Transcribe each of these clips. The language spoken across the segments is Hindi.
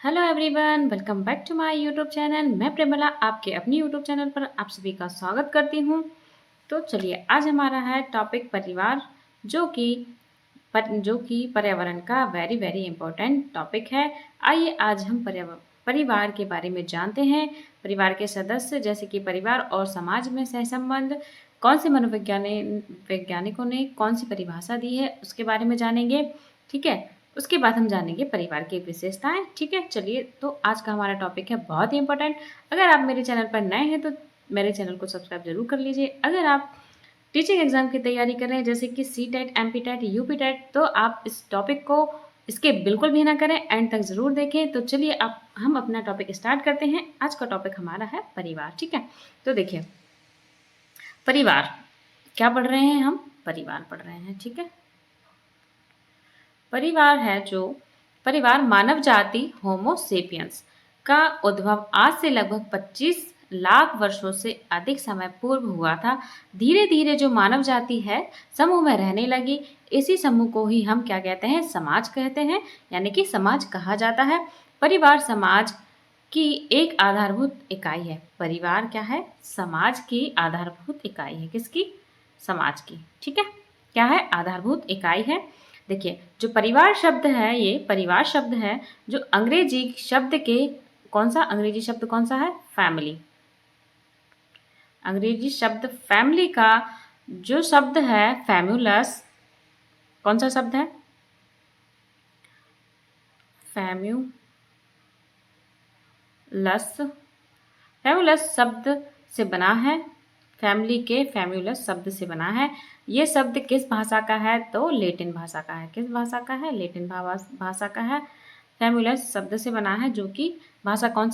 Hello everyone, welcome back to my YouTube channel. मैं प्रेमला आपके अपनी यूट्यूब चैनल पर आप सभी का स्वागत करती हूँ। तो चलिए, आज हमारा है टॉपिक परिवार, जो कि पर्यावरण का वेरी वेरी इंपॉर्टेंट टॉपिक है। आइए आज हम परिवार के बारे में जानते हैं। परिवार के सदस्य जैसे कि परिवार और समाज में सहसंबंध, कौन से वैज्ञानिकों ने कौन सी परिभाषा दी है उसके बारे में जानेंगे। ठीक है, उसके बाद हम जानेंगे परिवार की विशेषताएं। ठीक है, चलिए, तो आज का हमारा टॉपिक है बहुत ही इंपॉर्टेंट। अगर आप मेरे चैनल पर नए हैं तो मेरे चैनल को सब्सक्राइब जरूर कर लीजिए। अगर आप टीचिंग एग्जाम की तैयारी कर रहे हैं जैसे कि C TET, M P TET, U P TET, तो आप इस टॉपिक को इसके बिल्कुल भी ना करें, एंड तक ज़रूर देखें। तो चलिए, आप हम अपना टॉपिक स्टार्ट करते हैं। आज का टॉपिक हमारा है परिवार। ठीक है, तो देखिए, परिवार क्या पढ़ रहे हैं हम? परिवार पढ़ रहे हैं। ठीक है, परिवार मानव जाति होमो सेपियंस का उद्भव आज से लगभग 25 लाख वर्षों से अधिक समय पूर्व हुआ था। धीरे धीरे जो मानव जाति है समूह में रहने लगी। इसी समूह को ही हम क्या कहते हैं? समाज कहते हैं, यानी कि समाज कहा जाता है। परिवार समाज की एक आधारभूत इकाई है। परिवार क्या है? समाज की आधारभूत इकाई है। किसकी? समाज की। ठीक है, क्या है? आधारभूत इकाई है। देखिए, जो परिवार शब्द है, ये परिवार शब्द है जो अंग्रेजी शब्द के अंग्रेजी शब्द कौन सा है? फैमिली। अंग्रेजी शब्द फैमिली का जो शब्द है फैम्यूलस, कौन सा शब्द है? फैम्यूलस। फैम्यूलस शब्द से बना है। फैमिली के फैम्यूलस शब्द से बना है। ये शब्द किस भाषा का है? तो लैटिन भाषा का है। किस भाषा का है? लैटिन भाषा का है। फैम्यूलस शब्द से बना है, जो कि भाषा कौन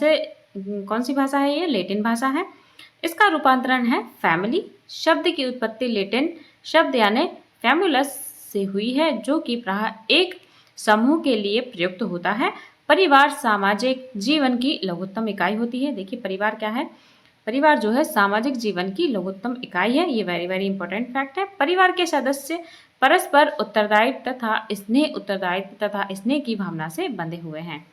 सी भाषा है? ये लैटिन भाषा है। इसका रूपांतरण है फैमिली। शब्द की उत्पत्ति लैटिन शब्द यानी फैम्यूलस से हुई है, जो कि प्रायः एक समूह के लिए प्रयुक्त होता है। परिवार सामाजिक जीवन की लघुत्तम इकाई होती है। देखिए, परिवार क्या है? परिवार जो है सामाजिक जीवन की लघुत्तम इकाई है। ये वेरी वेरी इंपॉर्टेंट फैक्ट है। परिवार के सदस्य परस्पर उत्तरदायित्व तथा स्नेह की भावना से बंधे हुए हैं।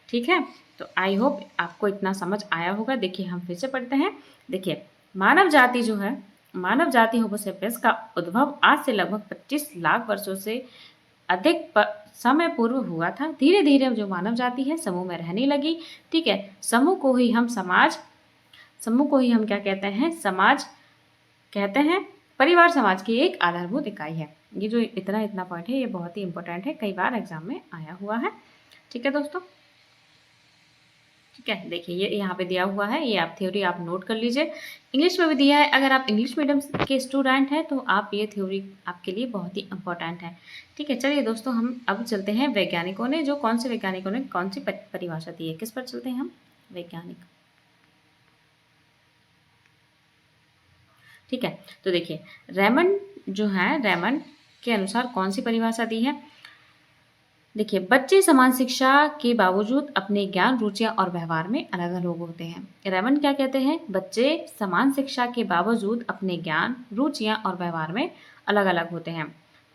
ठीक है, तो आई होप आपको इतना समझ आया होगा। देखिए, हम फिर से पढ़ते हैं। देखिए, मानव जाति होमो सेपियंस का उद्भव आज से लगभग 25 लाख वर्षों से अधिक समय पूर्व हुआ था। धीरे धीरे जो मानव जाति है समूह में रहने लगी। ठीक है, समूह को ही हम क्या कहते हैं? समाज कहते हैं। परिवार समाज की एक आधारभूत इकाई है। ये जो इतना पॉइंट है, ये बहुत ही इंपॉर्टेंट है, कई बार एग्जाम में आया हुआ है। ठीक है दोस्तों, ठीक है। देखिए, ये यहाँ पे दिया हुआ है, ये आप थ्योरी आप नोट कर लीजिए। इंग्लिश में भी दिया है। अगर आप इंग्लिश मीडियम के स्टूडेंट हैं तो आप ये थ्योरी आपके लिए बहुत ही इंपॉर्टेंट है। ठीक है, चलिए दोस्तों, हम अब चलते हैं वैज्ञानिकों ने कौन सी परिभाषा दी है। किस पर चलते हैं हम? वैज्ञानिक। ठीक है, तो देखिए, रेमंड के अनुसार कौन सी परिभाषा दी है? देखिए, बच्चे समान शिक्षा के बावजूद अपने ज्ञान, रुचियां और व्यवहार में अलग अलग होते हैं। रेमंड क्या कहते हैं? बच्चे समान शिक्षा के बावजूद अपने ज्ञान, रुचियां और व्यवहार में अलग अलग होते हैं।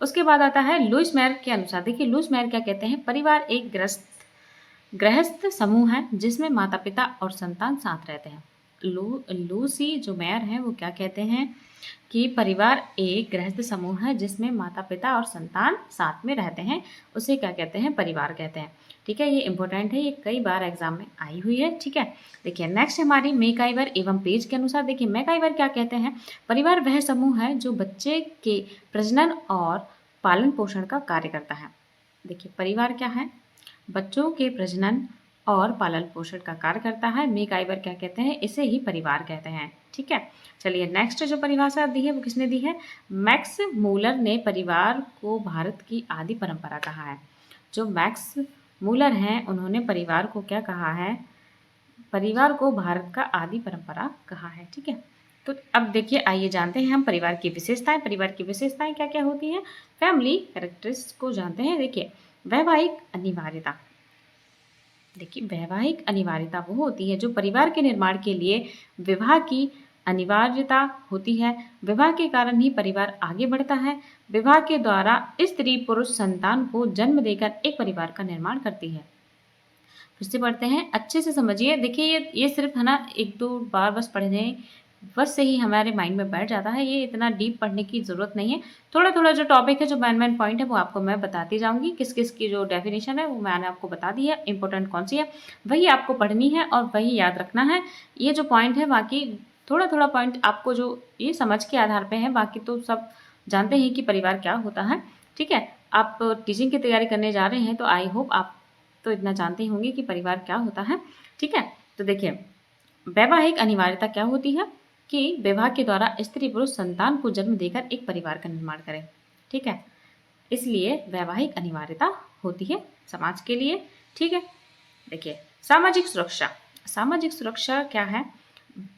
उसके बाद आता है लुईस मेयर के अनुसार। देखिए, लुईस मेयर क्या कहते हैं? परिवार एक गृहस्थ समूह है जिसमें माता पिता और संतान साथ रहते हैं। लूसी जो मेयर है वो क्या कहते हैं कि परिवार एक गृहस्थ समूह है जिसमें माता पिता और संतान साथ में रहते हैं। उसे क्या कहते हैं? परिवार कहते हैं। ठीक है, ये इंपॉर्टेंट है, ये कई बार एग्जाम में आई हुई है। ठीक है, देखिए, नेक्स्ट हमारी मैकआइवर एवं पेज के अनुसार। देखिए, मैकआइवर क्या कहते हैं? परिवार वह समूह है जो बच्चे के प्रजनन और पालन पोषण का कार्य करता है। देखिए, परिवार क्या है? बच्चों के प्रजनन और पालन पोषण का कार्य करता है। मैकआइवर क्या कहते हैं? इसे ही परिवार कहते हैं। ठीक है, चलिए, नेक्स्ट जो परिभाषा दी है वो किसने दी है? मैक्स मूलर ने परिवार को भारत की आदि परंपरा कहा है। जो मैक्स मूलर हैं उन्होंने परिवार को क्या कहा है? परिवार को भारत का आदि परंपरा कहा है। ठीक है, तो अब देखिए, आइए जानते हैं हम परिवार की विशेषताएं। परिवार की विशेषताएं क्या क्या होती हैं? फैमिली कैरेक्टरिस्टिक्स को जानते हैं। देखिए, वैवाहिक अनिवार्यता। देखिए, वैवाहिक अनिवार्यता वो होती है जो परिवार के निर्माण के लिए विवाह की अनिवार्यता होती है। विवाह के कारण ही परिवार आगे बढ़ता है। विवाह के द्वारा स्त्री पुरुष संतान को जन्म देकर एक परिवार का निर्माण करती है। फिर से पढ़ते हैं, अच्छे से समझिए। देखिए ये सिर्फ है ना 1-2 बार बस पढ़ने बस से ही हमारे माइंड में बैठ जाता है, ये इतना डीप पढ़ने की ज़रूरत नहीं है। थोड़ा-थोड़ा जो टॉपिक है, जो मेन पॉइंट है वो आपको मैं बताती जाऊँगी, किस-किस की जो डेफिनेशन है वो मैंने आपको बता दी है, इम्पोर्टेंट कौन-सी है वही आपको पढ़नी है और वही याद रखना है। ये जो पॉइंट है बाकी थोड़ा-थोड़ा पॉइंट आपको जो ये समझ के आधार पे है, बाकी तो सब जानते हैं कि परिवार क्या होता है, ठीक है? आप टीचिंग की तैयारी करने जा रहे हैं तो आई होप आप तो इतना जानते ही होंगे कि परिवार क्या होता है, ठीक है? तो देखिए, वैवाहिक अनिवार्यता क्या होती है कि विवाह के द्वारा स्त्री पुरुष संतान को जन्म देकर एक परिवार का निर्माण करें, ठीक है? इसलिए वैवाहिक अनिवार्यता होती है समाज के लिए, ठीक है? देखिए, सामाजिक सुरक्षा। सामाजिक सुरक्षा क्या है?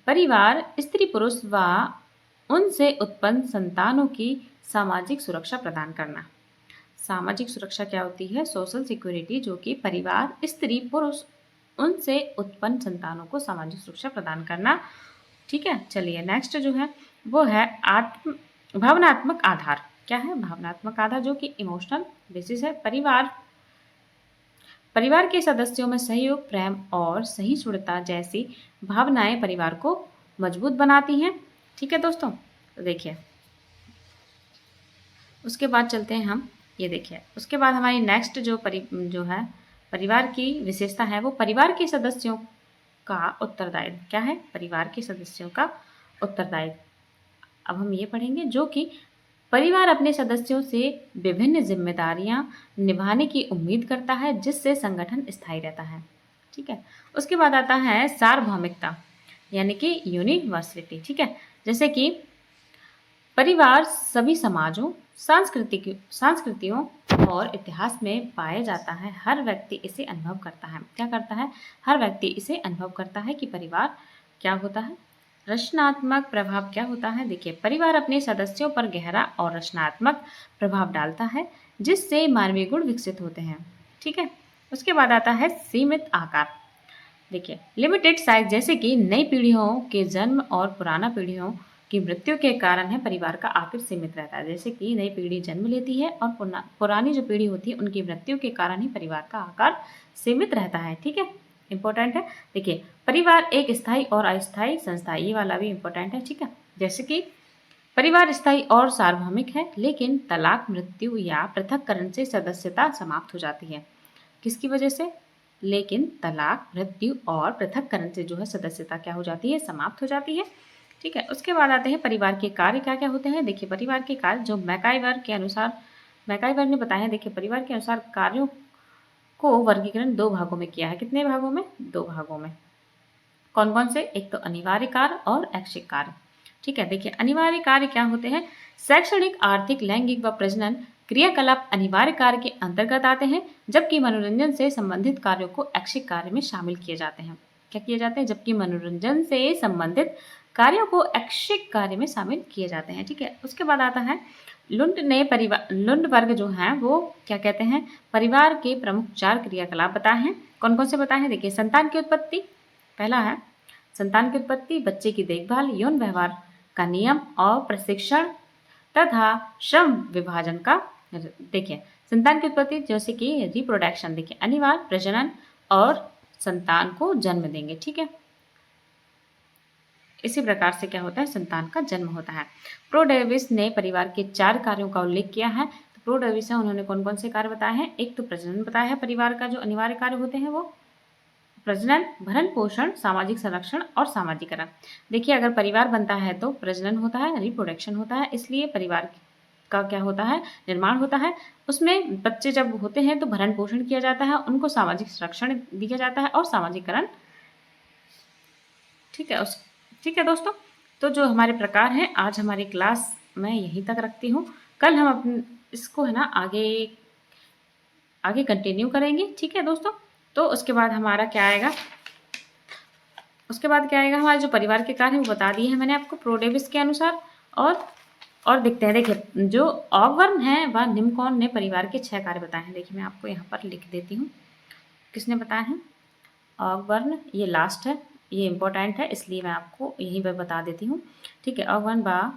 परिवार स्त्री पुरुष व उनसे उत्पन्न संतानों की सामाजिक सुरक्षा प्रदान करना। सामाजिक सुरक्षा क्या होती है? सोशल सिक्योरिटी, जो कि परिवार स्त्री पुरुष उनसे उत्पन्न संतानों को सामाजिक सुरक्षा प्रदान करना, ठीक है? चलिए नेक्स्ट जो है वो है भावनात्मक आधार। क्या है? भावनात्मक आधार, जो कि इमोशनल बेसिस है। परिवार के सदस्यों में सहयोग, प्रेम और सहिष्णुता जैसी भावनाएं परिवार को मजबूत बनाती हैं, ठीक है दोस्तों? तो देखिए, उसके बाद चलते हैं हम, ये देखिए, उसके बाद हमारी नेक्स्ट जो है परिवार की विशेषता है, वो परिवार के सदस्यों का उत्तरदायित्व। क्या है? परिवार के सदस्यों का उत्तरदायित्व। अब हम ये पढ़ेंगे, जो कि परिवार अपने सदस्यों से विभिन्न जिम्मेदारियां निभाने की उम्मीद करता है, जिससे संगठन स्थायी रहता है, ठीक है? उसके बाद आता है सार्वभौमिकता, यानी कि यूनिवर्सलिटी, ठीक है? जैसे कि परिवार सभी समाजों, संस्कृतियों और इतिहास में पाया जाता है। हर व्यक्ति इसे अनुभव करता है। क्या करता है? हर व्यक्ति इसे अनुभव करता है कि परिवार क्या होता है। रचनात्मक प्रभाव क्या होता है? देखिए, परिवार अपने सदस्यों पर गहरा और रचनात्मक प्रभाव डालता है, जिससे मानवीय गुण विकसित होते हैं, ठीक है? उसके बाद आता है सीमित आकार। देखिए, लिमिटेड साइज, जैसे कि नई पीढ़ियों के जन्म और पुराना पीढ़ियों की मृत्यु के कारण है परिवार का आकार सीमित रहता है। जैसे कि नई पीढ़ी जन्म लेती है और पुरानी जो पीढ़ी होती है उनकी मृत्यु के कारण ही परिवार का आकार सीमित रहता है, ठीक है? इंपॉर्टेंट है। देखिए, परिवार एक स्थायी और अस्थायी संस्था, ये वाला भी इंपॉर्टेंट है, ठीक है? जैसे कि परिवार स्थायी और सार्वभौमिक है, लेकिन तलाक, मृत्यु या पृथक्करण से सदस्यता समाप्त हो जाती है। किसकी वजह से? लेकिन तलाक, मृत्यु और पृथक्करण से जो है सदस्यता क्या हो जाती है? समाप्त हो जाती है, ठीक है? उसके बाद आते हैं परिवार के कार्य क्या क्या होते हैं। देखिए, परिवार के कार्य जो मैकाइवर ने बताया। देखिए, परिवार के अनुसार कार्यों को वर्गीकरण 2 भागों में किया है। कितने भागों में? 2 भागों में। कौन कौन से? एक तो अनिवार्य कार्य और ऐच्छिक कार्य, ठीक है? देखिए, अनिवार्य कार्य क्या होते हैं? शैक्षणिक, आर्थिक, लैंगिक व प्रजनन क्रियाकलाप अनिवार्य कार्य के अंतर्गत आते हैं, जबकि मनोरंजन से संबंधित कार्यों को ऐच्छिक कार्य में शामिल किए जाते हैं। क्या किए जाते हैं? जबकि मनोरंजन से संबंधित कार्यों को ऐच्छिक कार्य में शामिल किए जाते हैं, ठीक है? उसके बाद आता है लुंड वर्ग जो है वो क्या कहते हैं? परिवार के प्रमुख 4 क्रियाकलाप बताए हैं। कौन कौन से बताए हैं? देखिए, संतान की उत्पत्ति पहला है। संतान की उत्पत्ति, बच्चे की देखभाल, यौन व्यवहार का नियम और प्रशिक्षण तथा श्रम विभाजन का। देखिए, संतान की उत्पत्ति जैसे कि रिप्रोडक्शन, देखिए अनिवार्य, प्रजनन और संतान को जन्म देंगे, ठीक है? इसी प्रकार से क्या होता है? संतान का जन्म होता है। प्रो डेविस ने परिवार के 4 कार्यों का उल्लेख किया है। तो प्रो डेविस है, उन्होंने कौन कौन से कार्य बताए हैं? एक तो प्रजनन बताया है, परिवार का जो अनिवार्य कार्य होते हैं वो प्रजनन, भरण पोषण, सामाजिक संरक्षण और सामाजिकरण। देखिए, अगर परिवार बनता है तो प्रजनन होता है, रिप्रोडक्शन होता है, इसलिए परिवार का क्या होता है? निर्माण होता है। उसमें बच्चे जब होते हैं तो भरण पोषण किया जाता है, उनको सामाजिक संरक्षण दिया जाता है और सामाजिकरण, ठीक है? ठीक है दोस्तों, तो जो हमारे प्रकार हैं आज हमारी क्लास मैं यहीं तक रखती हूँ। कल हम अपने इसको है ना आगे कंटिन्यू करेंगे, ठीक है दोस्तों? तो उसके बाद हमारा क्या आएगा? उसके बाद क्या आएगा? हमारे जो परिवार के कार्य हैं वो बता दिए हैं मैंने आपको प्रो डेविस के अनुसार। और देखते हैं। देखिए, जो ऑगवर्न है व निम्कोन ने परिवार के 6 कार्य बताए हैं। देखिए, मैं आपको यहाँ पर लिख देती हूँ किसने बताए हैं। ऑगवर्न, ये लास्ट है, ये इम्पोर्टेंट है, इसलिए मैं आपको यहीं पर बता देती हूँ, ठीक है? ऑगवर्न व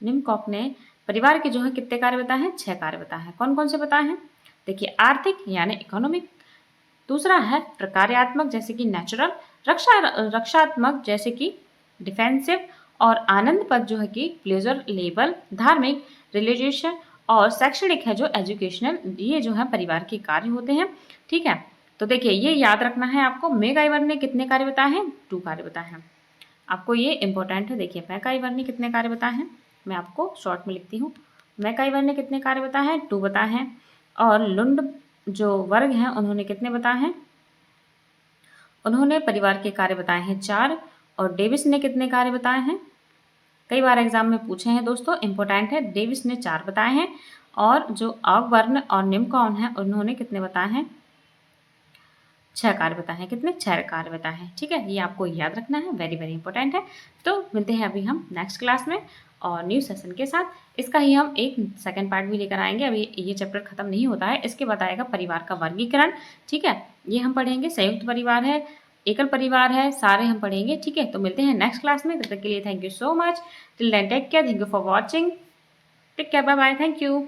निम्कॉक ने परिवार के जो है कितने कार्य बताए हैं? 6 कार्य बताए हैं। कौन कौन से बताए हैं? देखिए, आर्थिक यानी इकोनॉमिक, दूसरा है प्रकार्यात्मक जैसे कि नेचुरल, रक्षात्मक जैसे कि डिफेंसिव, और आनंद पद जो है कि प्लेजर लेबल, धार्मिक रिलीजियस, और शैक्षणिक है जो एजुकेशनल। ये जो है परिवार के कार्य होते हैं। ठीक है, तो देखिए ये याद रखना है आपको। मैकआइवर ने कितने कार्य बताए हैं? 2 कार्य बताए हैं। आपको ये इंपॉर्टेंट है। देखिए मैकआइवर ने कितने कार्य बताए हैं, मैं आपको शॉर्ट में लिखती हूँ। मैकआइवर ने कितने कार्य बताए हैं? 2 बताए हैं। और लुंड जो वर्ग हैं उन्होंने कितने बताए हैं? उन्होंने परिवार के कार्य बताए हैं 4। और डेविस ने कितने कार्य बताए हैं? कई बार एग्जाम में पूछे हैं दोस्तों, इंपॉर्टेंट है। डेविस ने 4 बताए हैं। और जो ऑगबर्न और निम्कॉन है उन्होंने कितने बताए हैं? 6 कार्य बताए हैं। कितने? 6 कार्य बताए हैं। ठीक है, ये आपको याद रखना है, वेरी वेरी इंपॉर्टेंट है। तो मिलते हैं अभी हम नेक्स्ट क्लास में और न्यू सेशन के साथ। इसका ही हम एक सेकंड पार्ट भी लेकर आएंगे। अभी ये चैप्टर खत्म नहीं होता है। इसके बाद आएगा परिवार का वर्गीकरण। ठीक है, ये हम पढ़ेंगे। संयुक्त परिवार है, एकल परिवार है, सारे हम पढ़ेंगे। ठीक है, तो मिलते हैं नेक्स्ट क्लास में। तब तक के लिए thank you so much. Till then take care, thank you for watching, take care, bye bye, thank you.